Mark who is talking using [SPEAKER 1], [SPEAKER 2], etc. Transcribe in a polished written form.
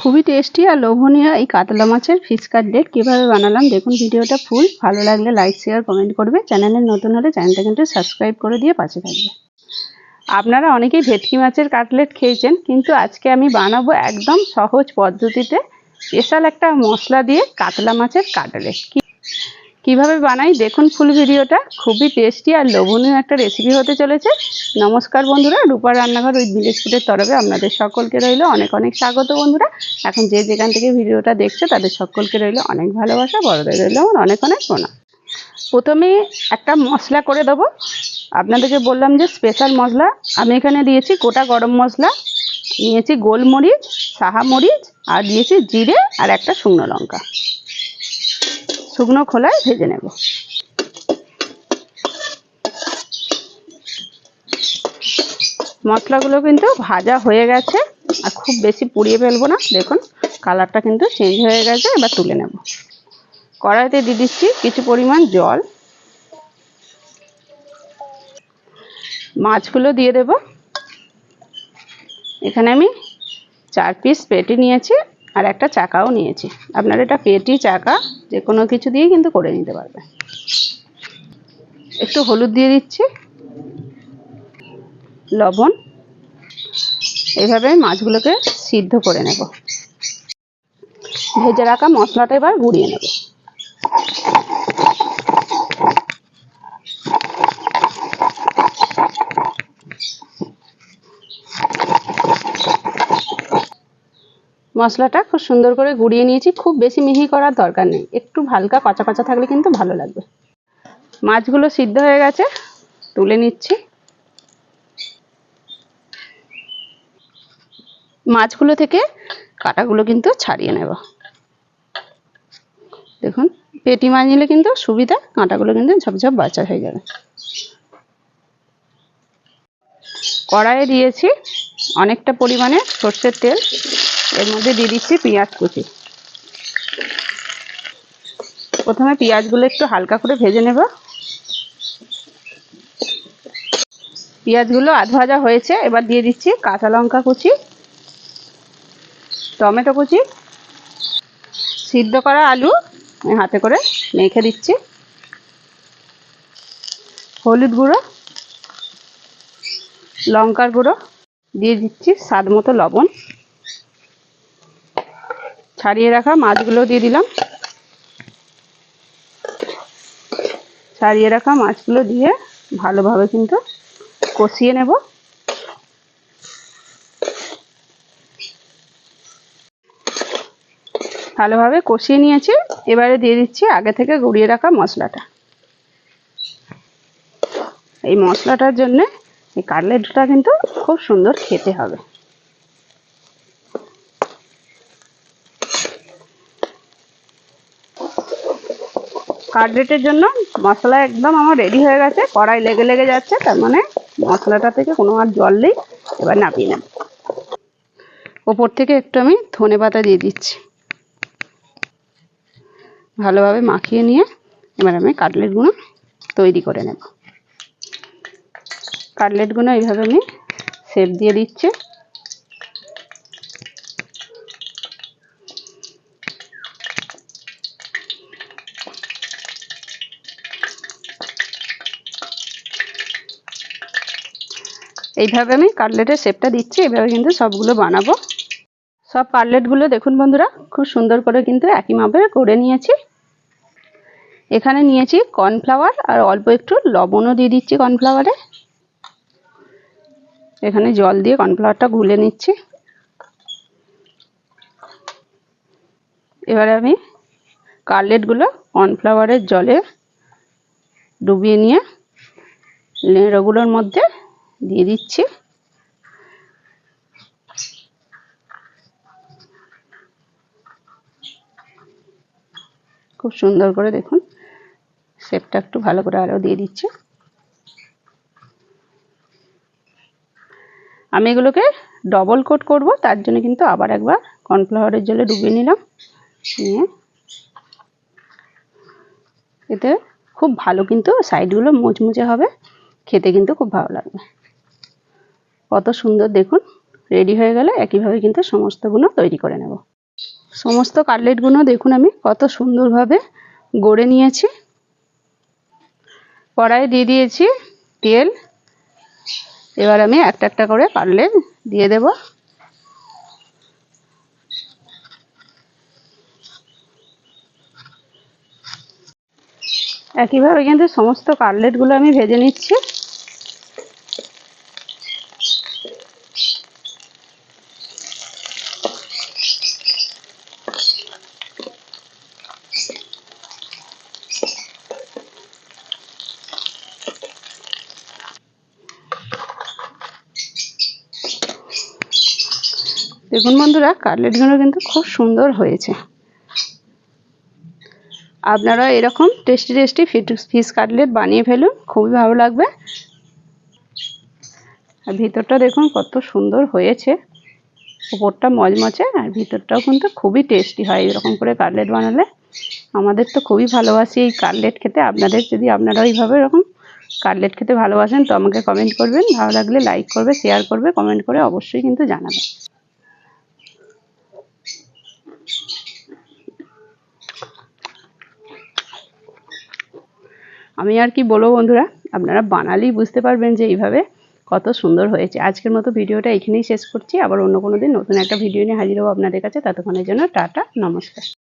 [SPEAKER 1] খুবই টেস্টি আর লোভনীয় এই কাতলা মাছের ফিশ কাটলেট কীভাবে বানালাম দেখুন ভিডিওটা ফুল। ভালো লাগলে লাইক শেয়ার কমেন্ট করবে। চ্যানেলে নতুন হলে চ্যানেলটা কিন্তু সাবস্ক্রাইব করে দিয়ে পাশে থাকবে। আপনারা অনেকেই ভেটকি মাছের কাটলেট খেয়েছেন, কিন্তু আজকে আমি বানাবো একদম সহজ পদ্ধতিতে স্পেশাল একটা মশলা দিয়ে কাতলা মাছের কাটলেট। কিভাবে বানাই দেখুন ফুল ভিডিওটা। খুবই টেস্টি আর লোভনীয় একটা রেসিপি হতে চলেছে। নমস্কার বন্ধুরা, রূপার রান্নাঘর উইথ ভিলেজ ফুডের তরফে আপনাদের সকলকে রইল অনেক অনেক স্বাগত। বন্ধুরা এখন যে যেখান থেকে ভিডিওটা দেখছে তাদের সকলকে রইল অনেক ভালোবাসা, বড়দের রইল আমার অনেক অনেক প্রণাম। প্রথমে একটা মশলা করে দেবো। আপনাদেরকে বললাম যে স্পেশাল মশলা। আমি এখানে দিয়েছি গোটা গরম মশলা, নিয়েছি গোলমরিচ, সাহা মরিচ, আর দিয়েছি জিরে আর একটা শুকনো লঙ্কা। শুকনো খোলায় ভেজে নেব। মশলাগুলো কিন্তু ভাজা হয়ে গেছে, আর খুব বেশি পুড়িয়ে ফেলবো না। দেখুন কালারটা কিন্তু চেঞ্জ হয়ে গেছে। এবার তুলে নেব। কড়াইতে দিয়ে দিচ্ছি কিছু পরিমাণ জল। মাছগুলো দিয়ে দেব। এখানে আমি 4 পিস পেটি নিয়েছি আর একটা চাকাও নিয়েছি। আপনারা এটা পেটি চাকা যে কোনো কিছু দিয়ে কিন্তু করে নিতে পারবেন। একটু হলুদ দিয়ে দিচ্ছি, লবণ। এইভাবে মাছগুলোকে সিদ্ধ করে নেব। ভেজে রাখা মশলাটা এবার গুঁড়িয়ে নেব। মশলাটা খুব সুন্দর করে গুঁড়িয়ে নিয়েছি। খুব বেশি মিহি করার দরকার নেই, একটু হালকা কাঁচা কাঁচা থাকলে কিন্তু ভালো লাগবে। মাছগুলো সিদ্ধ হয়ে গেছে, তুলে নিচ্ছি। মাছগুলো থেকে কাঁটাগুলো কিন্তু ছাড়িয়ে নেব। দেখুন পেটি মাছ নিলে কিন্তু সুবিধা, কাঁটাগুলো কিন্তু ঝপঝপ বাছা হয়ে যাবে। কড়াইয়ে দিয়েছি অনেকটা পরিমাণে সর্ষের তেল। এর মধ্যে দিয়ে দিচ্ছি পেঁয়াজ কুচি। প্রথমে পেঁয়াজগুলো একটু হালকা করে ভেজে নেব। পেঁয়াজগুলো আধ ভাজা হয়েছে, এবার দিয়ে দিচ্ছি কাঁচা লঙ্কা কুচি, টমেটো কুচি, সিদ্ধ করা আলু হাতে করে মেখে দিচ্ছি, হলুদ গুঁড়ো, লঙ্কার গুঁড়ো, দিয়ে দিচ্ছি স্বাদ মতো লবণ। ছাড়িয়ে রাখা মাছগুলো দিয়ে দিলাম। ছাড়িয়ে রাখা মাছগুলো দিয়ে ভালোভাবে কিন্তু কষিয়ে নেব। ভালোভাবে কষিয়ে নিয়েছি। এবারে দিয়ে দিচ্ছি আগে থেকে গুঁড়িয়ে রাখা মশলাটা। এই মশলাটার জন্য এই কাটলেটটা কিন্তু খুব সুন্দর খেতে হবে। কাটলেটের জন্য মশলা একদম আমার রেডি হয়ে গেছে। কড়াই লেগে লেগে যাচ্ছে, তার মানে মশলাটা থেকে কোনো আর জল নেই। এবার নামিয়ে নেব। ওপর থেকে একটু আমি ধনেপাতা দিয়ে দিচ্ছি। ভালোভাবে মাখিয়ে নিয়ে এবার আমি কাটলেটগুলো তৈরি করে নেব। কাটলেটগুলো এইভাবে আমি শেপ দিয়ে দিচ্ছি। এইভাবে আমি কাটলেটের শেপটা দিচ্ছি। এইভাবে কিন্তু সবগুলো বানাবো। সব কাটলেটগুলো দেখুন বন্ধুরা খুব সুন্দর করে কিন্তু একই মাপে করে নিয়েছি। এখানে নিয়েছি কর্নফ্লাওয়ার আর অল্প একটু লবণও দিয়ে দিচ্ছি কর্নফ্লাওয়ারে। এখানে জল দিয়ে কর্নফ্লাওয়ারটা গুলে নিচ্ছি। এবারে আমি কাটলেটগুলো কর্নফ্লাওয়ারের জলে ডুবিয়ে নিয়ে লেঁড়োগুলোর মধ্যে দিয়ে দিচ্ছি। খুব সুন্দর করে দেখুন শেপটা একটু ভালো করে আরও দিয়ে দিচ্ছি। আমি এগুলোকে ডবল কোট করব, তার জন্য কিন্তু আবার একবার কর্নফ্লাওয়ারের জলে ডুবিয়ে নিলাম। নিয়ে এতে খুব ভালো কিন্তু সাইডগুলো মুচমুচে হবে, খেতে কিন্তু খুব ভালো লাগবে। কত সুন্দর দেখুন রেডি হয়ে গেলে একইভাবে কিন্তু সমস্তগুলো তৈরি করে নেব। সমস্ত কাটলেটগুলো দেখুন আমি কত সুন্দরভাবে গড়ে নিয়েছি। কড়াইয়ে দিয়ে দিয়েছি তেল। এবার আমি একটা একটা করে কাটলেট দিয়ে দেব। একইভাবে কিন্তু সমস্ত কাটলেটগুলো আমি ভেজে নিচ্ছি। দেখুন বন্ধুরা, কাটলেটগুলো কিন্তু খুব সুন্দর হয়েছে। আপনারা এরকম টেস্টি টেস্টি ফিশ কাটলেট বানিয়ে ফেলুন, খুবই ভালো লাগবে। আর ভিতরটা দেখুন কত সুন্দর হয়েছে, উপরটা মচমচে আর ভিতরটাও কিন্তু খুবই টেস্টি হয় এরকম করে কাটলেট বানালে। আমাদের তো খুবই ভালোবাসি এই কাটলেট খেতে। আপনাদের যদি আপনারা এইভাবে এরকম কাটলেট খেতে ভালোবাসেন তো আমাকে কমেন্ট করবেন, ভালো লাগলে লাইক করবে, শেয়ার করবে, কমেন্ট করে অবশ্যই কিন্তু জানাবে। আমি আর কি বলবো বন্ধুরা, আপনারা বানালেই বুঝতে পারবেন যে এইভাবে কত সুন্দর হয়েছে। আজকের মতো ভিডিওটা এখানেই শেষ করছি। আবার অন্য কোনো দিন নতুন একটা ভিডিও নিয়ে হাজির হবো আপনাদের কাছে। ততক্ষণের জন্য টাটা, নমস্কার।